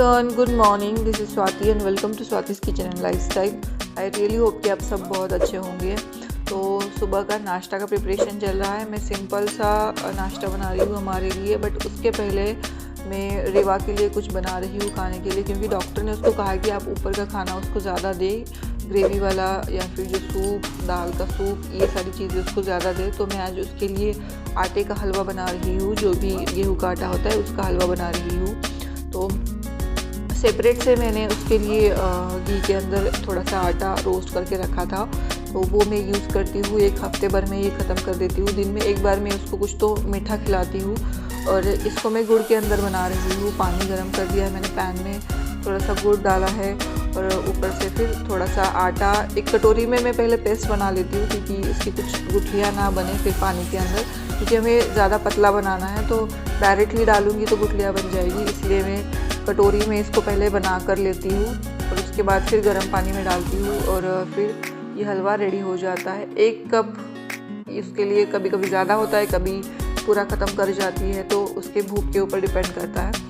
Everyone, good morning. This is Swati and welcome to Swati's kitchen and lifestyle. I really hope कि आप सब बहुत अच्छे होंगे। तो सुबह का नाश्ता का प्रिपरेशन चल रहा है। मैं सिंपल सा नाश्ता बना रही हूँ हमारे लिए, बट उसके पहले मैं रेवा के लिए कुछ बना रही हूँ खाने के लिए, क्योंकि डॉक्टर ने उसको कहा कि आप ऊपर का खाना उसको ज़्यादा दे, ग्रेवी वाला या फिर जो सूप, दाल का सूप, ये सारी चीज़ें उसको ज़्यादा दे। तो मैं आज उसके लिए आटे का हलवा बना रही हूँ, जो भी गेहूँ का आटा होता है उसका हलवा बना रही हूँ। तो सेपरेट से मैंने उसके लिए घी के अंदर थोड़ा सा आटा रोस्ट करके रखा था, तो वो मैं यूज़ करती हूँ। एक हफ्ते भर में ये ख़त्म कर देती हूँ। दिन में एक बार मैं उसको कुछ तो मीठा खिलाती हूँ। और इसको मैं गुड़ के अंदर बना रही हूँ। पानी गर्म कर दिया है मैंने, पैन में थोड़ा सा गुड़ डाला है और ऊपर से फिर थोड़ा सा आटा एक कटोरी में मैं पहले पेस्ट बना लेती हूँ, क्योंकि इसकी कुछ गुठलियाँ ना बने फिर पानी के अंदर, क्योंकि हमें ज़्यादा पतला बनाना है। तो डायरेक्टली डालूँगी तो गुठलियाँ बन जाएगी, इसलिए मैं कटोरी में इसको पहले बना कर लेती हूँ और उसके बाद फिर गर्म पानी में डालती हूँ और फिर ये हलवा रेडी हो जाता है। 1 कप इसके लिए कभी कभी ज़्यादा होता है, कभी पूरा ख़त्म कर जाती है, तो उसके भूख के ऊपर डिपेंड करता है।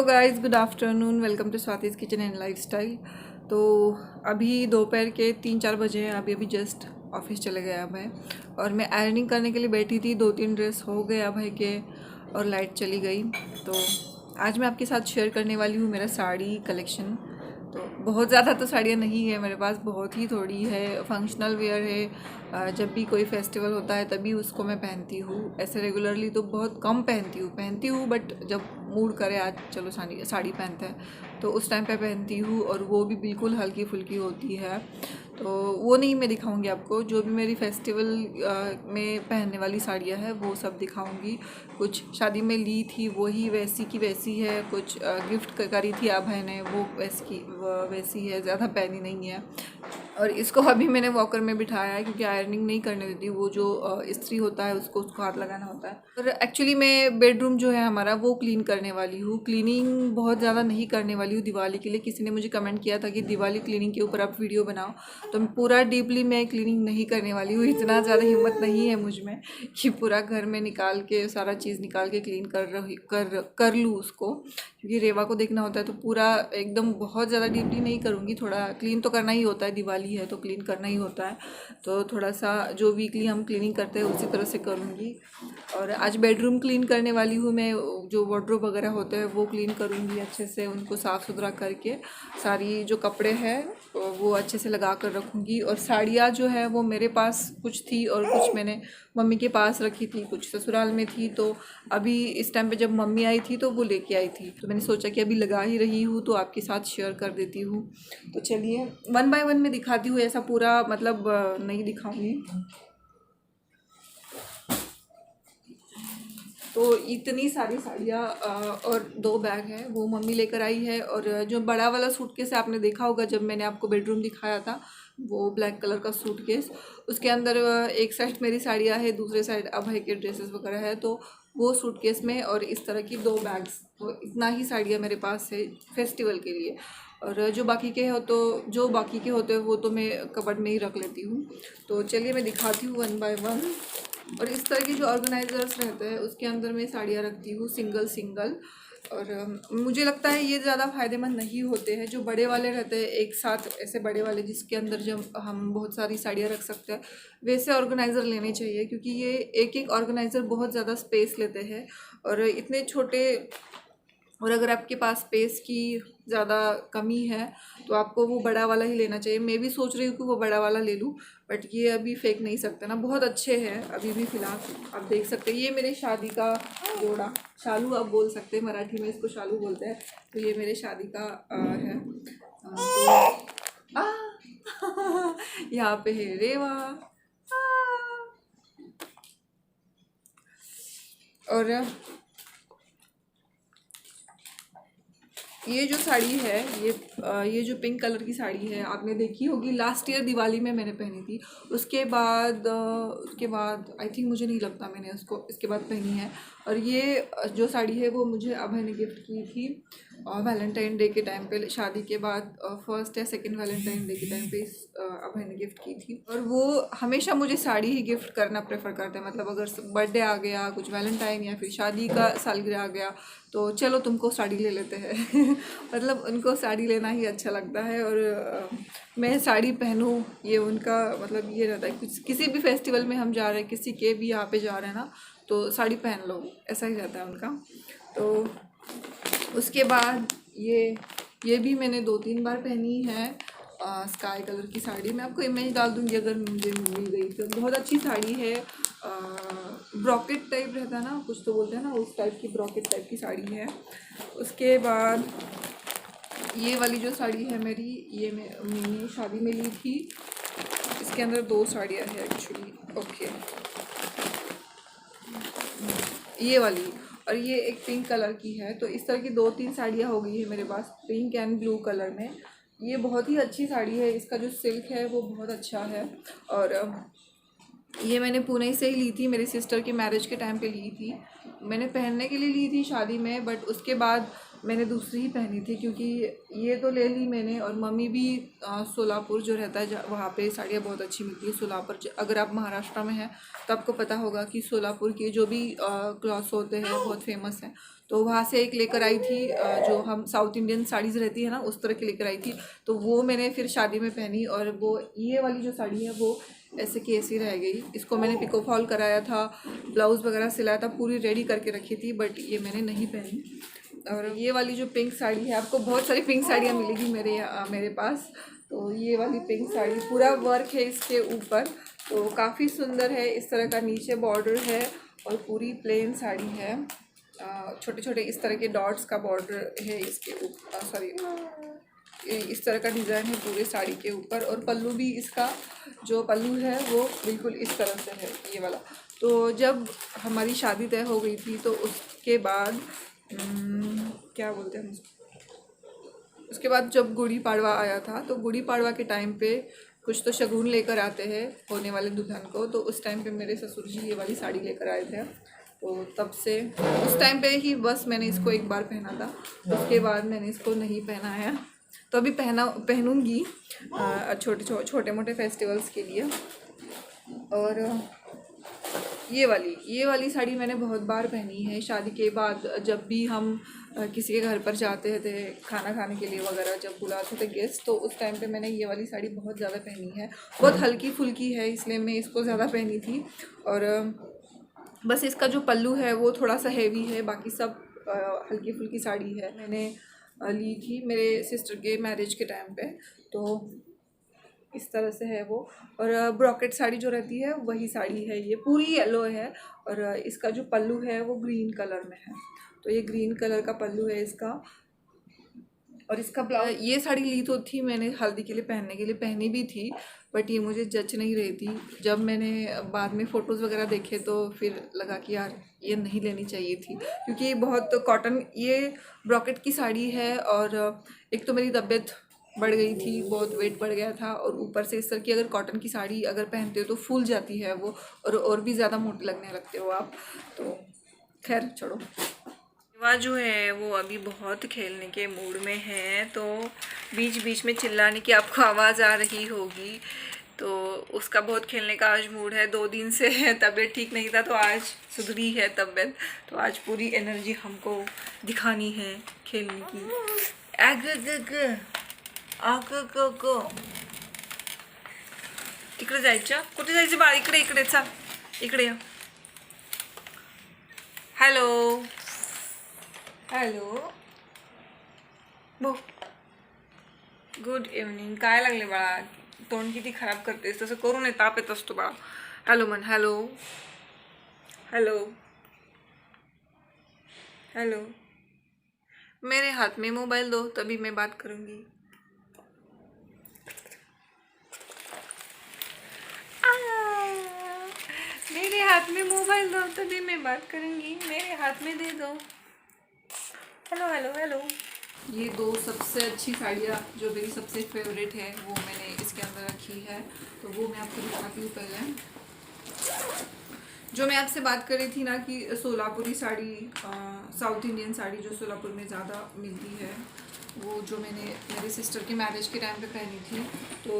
Guys, good afternoon, welcome to Swati's kitchen and lifestyle. तो अभी दोपहर के 3-4 बजे हैं। अभी जस्ट ऑफिस चले गया भाई, और मैं आयरनिंग करने के लिए बैठी थी। 2-3 ड्रेस हो गया भाई के, और लाइट चली गई। तो आज मैं आपके साथ शेयर करने वाली हूँ मेरा साड़ी कलेक्शन। तो बहुत ज़्यादा तो साड़ियाँ नहीं है मेरे पास, बहुत ही थोड़ी है। फंक्शनल वेयर है, जब भी कोई फेस्टिवल होता है तभी उसको मैं पहनती हूँ। ऐसे रेगुलरली तो बहुत कम पहनती हूँ, बट जब मूड करे आज चलो साड़ी पहनते हैं तो उस टाइम पे पहनती हूँ, और वो भी बिल्कुल हल्की फुल्की होती है। तो वो नहीं मैं दिखाऊंगी आपको। जो भी मेरी फेस्टिवल में पहनने वाली साड़ियाँ हैं वो सब दिखाऊंगी। कुछ शादी में ली थी वही वैसी की वैसी है, कुछ गिफ्ट करी थी आप ने वो वैसी है, ज़्यादा पहनी नहीं है। और इसको अभी मैंने वॉकर में बिठाया है, क्योंकि आयरनिंग नहीं करने देती। वो जो इस्त्री होता है उसको हाथ लगाना होता है। और एक्चुअली मैं बेडरूम जो है हमारा वो क्लीन करने वाली हूँ। क्लीनिंग बहुत ज़्यादा नहीं करने वाली हूँ दिवाली के लिए। किसी ने मुझे कमेंट किया था कि दिवाली क्लीनिंग के ऊपर आप वीडियो बनाओ, तो पूरा डीपली मैं क्लीनिंग नहीं करने वाली हूँ। इतना ज़्यादा हिम्मत नहीं है मुझ में कि पूरा घर में निकाल के सारा चीज़ निकाल के क्लीन कर लूँ उसको, क्योंकि रेवा को देखना होता है। तो पूरा एकदम बहुत ज़्यादा डीपली नहीं करूँगी। थोड़ा क्लीन तो करना ही होता है, दिवाली है तो क्लीन करना ही होता है। तो थोड़ा सा जो वीकली हम क्लीनिंग करते हैं उसी तरह से करूँगी। और आज बेडरूम क्लीन करने वाली हूँ मैं। जो वार्डरोब वगैरह होते हैं वो क्लीन करूँगी अच्छे से, उनको साफ़ सुथरा करके सारी जो कपड़े हैं वो अच्छे से लगा कर रखूँगी। और साड़ियाँ जो है वो मेरे पास कुछ थी और कुछ मैंने मम्मी के पास रखी थी, कुछ ससुराल में थी। तो अभी इस टाइम पे जब मम्मी आई थी तो वो लेके आई थी, तो मैंने सोचा कि अभी लगा ही रही हूँ तो आपके साथ शेयर कर देती हूँ। तो चलिए वन बाय वन मैं दिखाती हूँ, ऐसा पूरा मतलब नहीं दिखाऊंगी। तो इतनी सारी साड़ियाँ और 2 बैग हैं वो मम्मी लेकर आई है। और जो बड़ा वाला सूटकेस आपने देखा होगा जब मैंने आपको बेडरूम दिखाया था, वो ब्लैक कलर का सूटकेस, उसके अंदर एक साइड मेरी साड़ियाँ है, दूसरे साइड अभय के ड्रेसेस वगैरह है। तो वो सूटकेस में और इस तरह की 2 बैग्स, तो इतना ही साड़ियाँ मेरे पास है फेस्टिवल के लिए। और जो बाकी के होते हैं वो तो मैं कबर्ड में ही रख लेती हूँ। तो चलिए मैं दिखाती हूँ वन बाय वन। और इस तरह के जो ऑर्गेनाइजर्स रहते हैं उसके अंदर मैं साड़ियाँ रखती हूँ सिंगल सिंगल। और मुझे लगता है ये ज़्यादा फ़ायदेमंद नहीं होते हैं। जो बड़े वाले रहते हैं एक साथ, ऐसे बड़े वाले जिसके अंदर जब हम बहुत सारी साड़ियाँ रख सकते हैं, वैसे ऑर्गेनाइज़र लेने चाहिए, क्योंकि ये एक एक ऑर्गेनाइज़र बहुत ज़्यादा स्पेस लेते हैं। और इतने छोटे, और अगर आपके पास स्पेस की ज़्यादा कमी है तो आपको वो बड़ा वाला ही लेना चाहिए। मैं भी सोच रही हूँ कि वो बड़ा वाला ले लूँ, बट ये अभी फेंक नहीं सकते ना, बहुत अच्छे हैं अभी भी फ़िलहाल। आप देख सकते हैं ये मेरे शादी का जोड़ा, शालू आप बोल सकते हैं, मराठी में इसको शालू बोलते हैं। तो ये मेरे शादी का है। तो यहाँ पे है रेवा। और ये जो साड़ी है, ये जो पिंक कलर की साड़ी है आपने देखी होगी, लास्ट ईयर दिवाली में मैंने पहनी थी। उसके बाद आई थिंक, मुझे नहीं लगता मैंने उसको इसके बाद पहनी है। और ये जो साड़ी है वो मुझे अभय ने गिफ्ट की थी वैलेंटाइन डे के टाइम पे, शादी के बाद फर्स्ट या सेकंड वैलेंटाइन डे के टाइम पे अभय ने गिफ्ट की थी। और वो हमेशा मुझे साड़ी ही गिफ्ट करना प्रेफर करते हैं, मतलब अगर बर्थडे आ गया, कुछ वैलेंटाइन या फिर शादी का सालगिरह आ गया तो चलो तुमको साड़ी ले लेते हैं मतलब उनको साड़ी लेना ही अच्छा लगता है। और मैं साड़ी पहनूं, ये उनका मतलब ये रहता है। कुछ किसी भी फेस्टिवल में हम जा रहे हैं, किसी के भी यहाँ पे जा रहे हैं ना, तो साड़ी पहन लो, ऐसा ही रहता है उनका। तो उसके बाद ये भी मैंने 2-3 बार पहनी है, स्काई कलर की साड़ी। मैं आपको इमेज डाल दूँगी अगर मुझे मिल गई तो। बहुत अच्छी साड़ी है, ब्रॉकेट टाइप रहता है ना, कुछ तो बोलते हैं ना, उस टाइप की ब्रॉकेट टाइप की साड़ी है। उसके बाद ये वाली जो साड़ी है मेरी, ये मैंने शादी में ली थी। इसके अंदर 2 साड़ियाँ हैं एक्चुअली। ओके, ये वाली, और ये एक पिंक कलर की है। तो इस तरह की 2-3 साड़ियाँ हो गई है मेरे पास, पिंक एंड ब्लू कलर में। ये बहुत ही अच्छी साड़ी है, इसका जो सिल्क है वो बहुत अच्छा है। और ये मैंने पुणे से ही ली थी, मेरी सिस्टर के मैरिज के टाइम पे ली थी। मैंने पहनने के लिए ली थी शादी में, बट उसके बाद मैंने दूसरी ही पहनी थी, क्योंकि ये तो ले ली मैंने। और मम्मी भी सोलापुर जो रहता है वहाँ पे साड़ियाँ बहुत अच्छी मिलती है। सोलापुर, अगर आप महाराष्ट्र में हैं तो आपको पता होगा कि सोलापुर के जो भी क्लॉथ्स होते हैं बहुत फेमस हैं। तो वहाँ से एक लेकर आई थी, जो हम साउथ इंडियन साड़ीज़ रहती है ना, उस तरह की लेकर आई थी। तो वो मैंने फिर शादी में पहनी। और वो ये वाली जो साड़ी है वो ऐसे की ऐसी रह गई। इसको मैंने पिको फॉल कराया था, ब्लाउज़ वगैरह सिलाया था, पूरी रेडी करके रखी थी, बट ये मैंने नहीं पहनी। और ये वाली जो पिंक साड़ी है, आपको बहुत सारी पिंक साड़ियाँ मिलेगी मेरे पास। तो ये वाली पिंक साड़ी पूरा वर्क है इसके ऊपर, तो काफ़ी सुंदर है। इस तरह का नीचे बॉर्डर है और पूरी प्लेन साड़ी है। छोटे छोटे इस तरह के डॉट्स का बॉर्डर है इसके ऊपर, सॉरी, इस तरह का डिज़ाइन है पूरे साड़ी के ऊपर। और पल्लू भी, इसका जो पल्लू है वो बिल्कुल इस तरह से है, ये वाला। तो जब हमारी शादी तय हो गई थी तो उसके बाद क्या बोलते हैं उसके बाद जब गुड़ी पाड़वा आया था, तो गुड़ी पाड़वा के टाइम पे कुछ तो शगुन लेकर आते हैं होने वाले दुल्हन को। तो उस टाइम पे मेरे ससुर जी ये वाली साड़ी लेकर आए थे। तो तब से उस टाइम पे ही बस मैंने इसको एक बार पहना था, उसके बाद मैंने इसको नहीं पहना है। तो अभी पहनूंगी छोटे मोटे फेस्टिवल्स के लिए। और ये वाली साड़ी मैंने बहुत बार पहनी है शादी के बाद। जब भी हम किसी के घर पर जाते थे खाना खाने के लिए वगैरह, जब बुलाते थे गेस्ट, तो उस टाइम पे मैंने ये वाली साड़ी बहुत ज़्यादा पहनी है। बहुत हल्की फुल्की है, इसलिए मैं इसको ज़्यादा पहनी थी। और बस इसका जो पल्लू है वो थोड़ा सा हैवी है, बाकी सब हल्की फुल्की साड़ी है। मैंने ली थी मेरे सिस्टर के मैरिज के टाइम पे। तो इस तरह से है वो। और ब्रॉकेट साड़ी जो रहती है वही साड़ी है, ये पूरी येलो है। और इसका जो पल्लू है वो ग्रीन कलर में है, तो ये ग्रीन कलर का पल्लू है इसका। और इसका ब्लाउज, ये साड़ी ली तो थी मैंने हल्दी के लिए पहनने के लिए, पहनी भी थी, बट ये मुझे जच नहीं रही थी। जब मैंने बाद में फ़ोटोज़ वगैरह देखे तो फिर लगा कि यार ये नहीं लेनी चाहिए थी, क्योंकि ये बहुत कॉटन, ये ब्रॉकेट की साड़ी है। और एक तो मेरी तबीयत बढ़ गई थी, बहुत वेट बढ़ गया था, और ऊपर से इस तरह की अगर कॉटन की साड़ी अगर पहनते हो तो फूल जाती है वो, और भी ज़्यादा मोटे लगने लगते हो आप। तो खैर छोड़ो। शिवा जो है वो अभी बहुत खेलने के मूड में है, तो बीच बीच में चिल्लाने की आपको आवाज़ आ रही होगी। तो उसका बहुत खेलने का आज मूड है, 2 दिन से है, तबीयत ठीक नहीं था, तो आज सुधरी है तबीयत, तो आज पूरी एनर्जी हमको दिखानी है खेलने की। तिकडे जायचं, कुठे जायचं बाळ? इकडे इकडे चाल, इकडे या. हॅलो हॅलो, बो, गुड इव्हनिंग. काय लागले बाळा? तोंड किती खराब करतेस, तसं करू नये, ताप येत असतो बाळा. हॅलो म्हण, हॅलो हॅलो हेलो. मेरे हाथ में मोबाइल दो तभी मैं बात करूँगी. मेरे हाथ में मोबाइल दो तभी मैं बात करूँगी, मेरे हाथ में दे दो. Hello hello hello. ये 2 सबसे अच्छी साड़ियाँ जो मेरी सबसे फेवरेट है वो मैंने इसके अंदर रखी है, तो वो मैं आपको दिखाती हूँ. पहले जो मैं आपसे बात कर रही थी ना कि सोलापुरी साड़ी, साउथ इंडियन साड़ी जो सोलापुर में ज़्यादा मिलती है, वो जो मैंने मेरे सिस्टर के मैरिज के टाइम पे पहनी थी, तो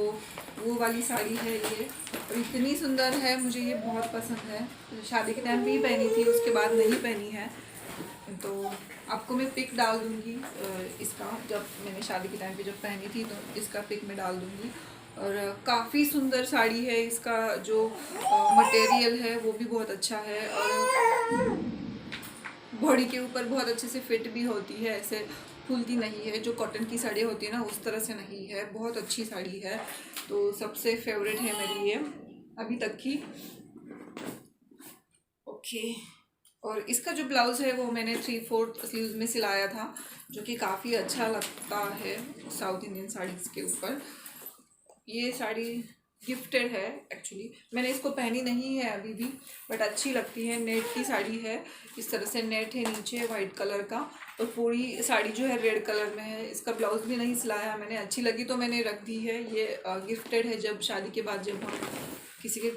वो वाली साड़ी है ये, और इतनी सुंदर है, मुझे ये बहुत पसंद है. शादी के टाइम पे ही पहनी थी, उसके बाद नहीं पहनी है. तो आपको मैं पिक डाल दूँगी इसका, जब मैंने शादी के टाइम पे जब पहनी थी तो इसका पिक मैं डाल दूँगी. और काफ़ी सुंदर साड़ी है, इसका जो मटेरियल है वो भी बहुत अच्छा है, और बॉडी के ऊपर बहुत अच्छे से फिट भी होती है, ऐसे फूलती नहीं है. जो कॉटन की साड़ी होती है ना उस तरह से नहीं है, बहुत अच्छी साड़ी है. तो सबसे फेवरेट है मेरी ये अभी तक की. ओके. और इसका जो ब्लाउज़ है वो मैंने 3/4 स्लीव्स में सिलाया था, जो कि काफ़ी अच्छा लगता है साउथ इंडियन साड़ीज़ के ऊपर. ये साड़ी गिफ्टेड है एक्चुअली, मैंने इसको पहनी नहीं है अभी भी, बट अच्छी लगती है. नेट की साड़ी है, इस तरह से नेट है नीचे वाइट कलर का, और पूरी साड़ी जो है रेड कलर में है. इसका ब्लाउज़ भी नहीं सिलाया मैंने, अच्छी लगी तो मैंने रख दी है. ये गिफ्टेड है, जब शादी के बाद जब हम किसी के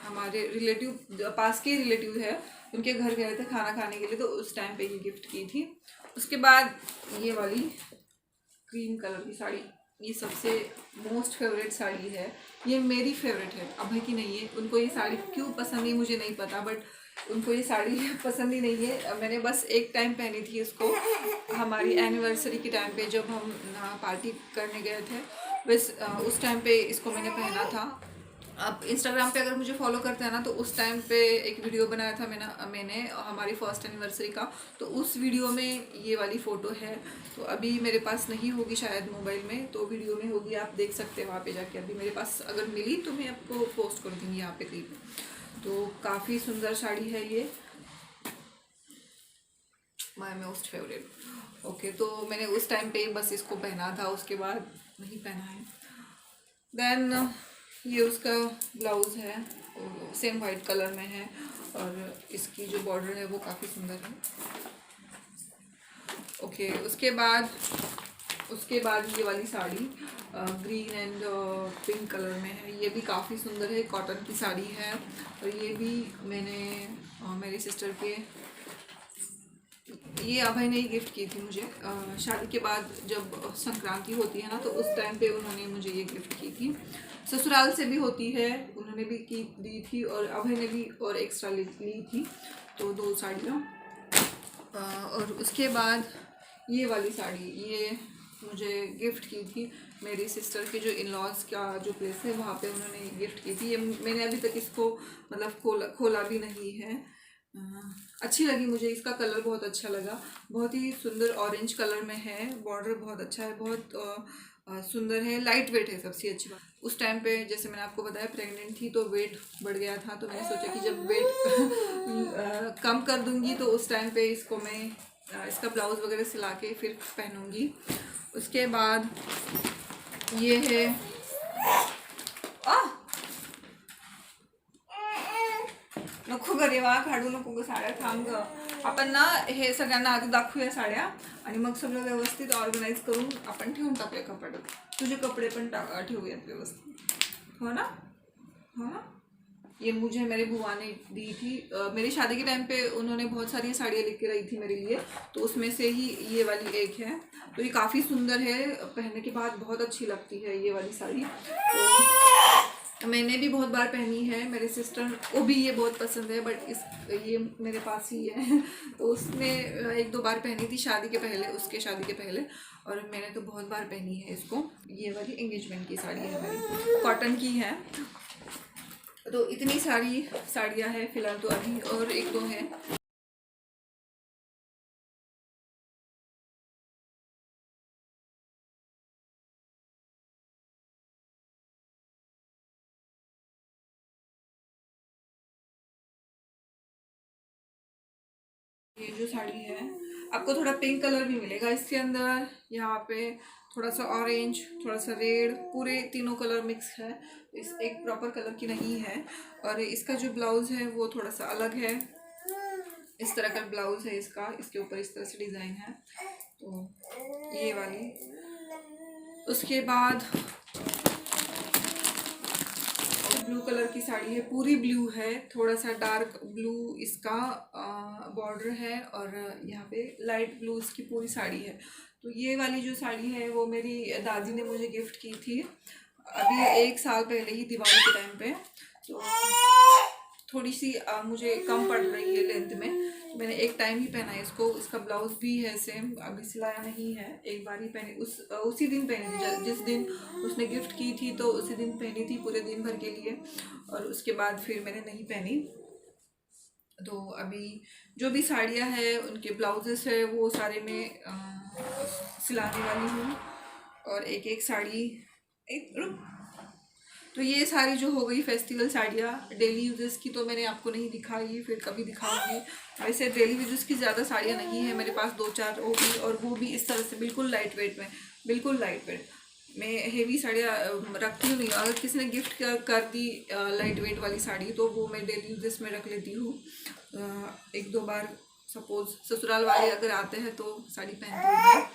हमारे रिलेटिव, पास के रिलेटिव है, उनके घर गए थे खाना खाने के लिए, तो उस टाइम पे ये गिफ्ट की थी. उसके बाद ये वाली क्रीम कलर की साड़ी, ये सबसे मोस्ट फेवरेट साड़ी है. ये मेरी फेवरेट है, अभय की नहीं है. उनको ये साड़ी क्यों पसंद है मुझे नहीं पता, बट उनको ये साड़ी पसंद ही नहीं है. मैंने बस एक टाइम पहनी थी इसको, हमारी एनिवर्सरी के टाइम पे जब हम पार्टी करने गए थे, बस उस टाइम पे इसको मैंने पहना था. आप इंस्टाग्राम पे अगर मुझे फॉलो करते हैं ना, तो उस टाइम पे एक वीडियो बनाया था मैंने हमारी फर्स्ट एनिवर्सरी का, तो उस वीडियो में ये वाली फ़ोटो है. तो अभी मेरे पास नहीं होगी शायद मोबाइल में, तो वीडियो में होगी, आप देख सकते हैं वहाँ पे जाके. अभी मेरे पास अगर मिली तो मैं आपको पोस्ट कर दूँगी यहाँ पे क्लिप. तो काफ़ी सुंदर साड़ी है ये, माय मोस्ट फेवरेट. ओके. तो मैंने उस टाइम पे बस इसको पहना था, उसके बाद नहीं पहना है. देन ये उसका ब्लाउज़ है, सेम वाइट कलर में है, और इसकी जो बॉर्डर है वो काफ़ी सुंदर है. ओके. उसके बाद ये वाली sari green and pink colour में है, ये भी काफ़ी सुंदर है, कॉटन की साड़ी है. और ये भी मैंने मेरी सिस्टर के, ये अभय ने ही गिफ्ट की थी मुझे शादी के बाद. जब संक्रांति होती है ना, तो उस टाइम पे उन्होंने मुझे ये गिफ्ट की थी. ससुराल से भी होती है, उन्होंने भी की दी थी, और अभय ने भी और एक्स्ट्रा ली थी, तो 2 साड़ियाँ. और उसके बाद ये वाली साड़ी, ये मुझे गिफ्ट की थी मेरी सिस्टर के जो इन लॉज का जो प्लेस है वहाँ पे उन्होंने गिफ्ट की थी. ये मैंने अभी तक इसको मतलब खोला भी नहीं है. अच्छी लगी मुझे, इसका कलर बहुत अच्छा लगा, बहुत ही सुंदर ऑरेंज कलर में है, बॉर्डर बहुत अच्छा है, बहुत सुंदर है, लाइट वेट है। सबसे अच्छी बात, उस टाइम पे जैसे मैंने आपको बताया प्रेग्नेंट थी तो वेट बढ़ गया था, तो मैंने सोचा कि जब वेट कम कर दूंगी तो उस टाइम पे इसको मैं इसका ब्लाउज वगैरह सिला के फिर पहनूंगी। उसके बाद ये है नको ग रेवा, काढू नको ग साड्या, थांब ग. आपण ना हे सगळ्यांना आधी दाखवूया साड्या आणि मग सगळं व्यवस्थित ऑर्गनाइज करून आपण ठेवून टाकूया कपाटात. तुझे कपडे पण ठेवूयात व्यवस्थित, हो ना, हो ना. ये मुझे मेरे बुआ ने दी थी, मेरी शादी के टाइम पे उन्होंने बहुत सारी साड़ियाँ लेके रही थी मेरे लिए, तो उसमें से ही ये वाली एक है। तो ये काफ़ी सुंदर है, पहनने के बाद बहुत अच्छी लगती है ये वाली साड़ी। तो मैंने भी बहुत बार पहनी है, मेरे सिस्टर को भी ये बहुत पसंद है, बट ये मेरे पास ही है तो उसने एक दो बार पहनी थी शादी के पहले, उसके शादी के पहले, और मैंने तो बहुत बार पहनी है इसको। ये वाली एंगेजमेंट की साड़ी है मेरी, कॉटन की है। तो इतनी सारी साड़ियाँ हैं फिलहाल तो अभी, और एक दो है। ये जो साड़ी है आपको थोड़ा पिंक कलर भी मिलेगा इसके अंदर, यहाँ पे थोड़ा सा ऑरेंज, थोड़ा सा रेड, पूरे तीनों कलर मिक्स है, इस एक प्रॉपर कलर की नहीं है। और इसका जो ब्लाउज है वो थोड़ा सा अलग है, इस तरह का ब्लाउज है इसका, इसके ऊपर इस तरह से डिज़ाइन है, तो ये वाली। उसके बाद ब्लू कलर की साड़ी है, पूरी ब्लू है, थोड़ा सा डार्क ब्लू इसका बॉर्डर है, और यहाँ पे लाइट ब्लू इसकी पूरी साड़ी है। तो ये वाली जो साड़ी है वो मेरी दादी ने मुझे गिफ्ट की थी अभी 1 साल पहले ही, दिवाली के टाइम पे। तो थोड़ी सी मुझे कम पड़ रही है लेंथ में, तो मैंने एक टाइम ही पहना है इसको। इसका ब्लाउज भी है सेम, अभी सिलाया नहीं है, एक बार ही पहनी, उसी दिन पहनी थी जिस दिन उसने गिफ्ट की थी, तो उसी दिन पहनी थी पूरे दिन भर के लिए, और उसके बाद फिर मैंने नहीं पहनी। तो अभी जो भी साड़ियाँ हैं उनके ब्लाउजेस है वो सारे मैं सिलाने वाली हूँ, और एक एक साड़ी एक तो ये सारी जो हो गई फेस्टिवल साड़ियाँ। डेली यूजेस की तो मैंने आपको नहीं दिखाई, फिर कभी दिखाऊंगी। वैसे डेली यूजेस की ज़्यादा साड़ियाँ नहीं है मेरे पास, 2-4 होगी, और वो भी इस तरह से बिल्कुल लाइट वेट में, बिल्कुल लाइट वेट। मैं हेवी साड़ियाँ रखती हूँ नहीं, अगर किसी ने गिफ्ट कर दी लाइट वेट वाली साड़ी तो वो मैं डेली यूजेस में रख लेती हूँ। 1-2 बार सपोज ससुराल वाले अगर आते हैं तो साड़ी पहनती हूँ मैं,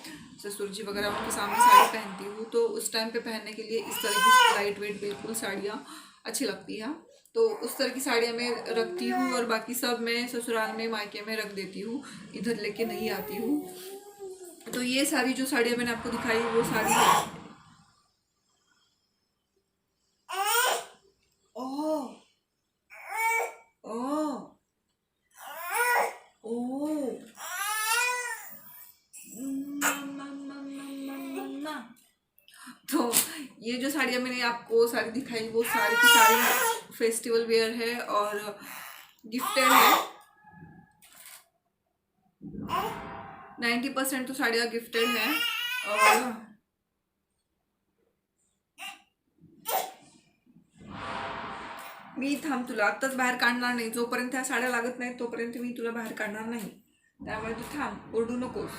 ससुर जी वगैरह उनके सामने साड़ी पहनती हूँ, तो उस टाइम पे पहनने के लिए इस तरह की लाइट वेट बिल्कुल साड़ियाँ अच्छी लगती हैं। तो उस तरह की साड़ियाँ मैं रखती हूँ, और बाकी सब मैं ससुराल में मायके में रख देती हूँ, इधर लेके नहीं आती हूँ। तो ये सारी जो साड़ियाँ मैंने आपको दिखाई वो सारी ओह ओह ओह तो ये जो साड़ियाँ मैंने आपको सारी दिखाई वो सारी की सारी फेस्टिवल वेयर है और गिफ्टेड है। 90% तो साड़ियाँ गिफ्टेड हैं, और मी थांब, तुला आत्ताच बाहेर काढणार नाही, जोपर्यंत ह्या साड्या लागत नाहीत तोपर्यंत मी तुला बाहेर काढणार नाही, त्यामुळे तू थांब, ओरडू नकोस।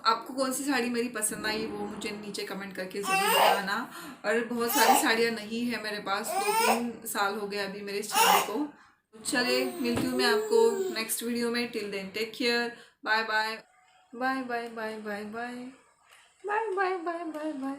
आपको कौन सी साड़ी मेरी पसंद आई वो मुझे नीचे कमेंट करके ज़रूर बताना। और बहुत सारी साड़ियाँ नहीं है मेरे पास, 2-3 साल हो गए अभी मेरे इस शादी को। चले मिलती हूँ मैं आपको नेक्स्ट वीडियो में, till then take care, bye bye bye bye bye bye bye bye bye bye bye.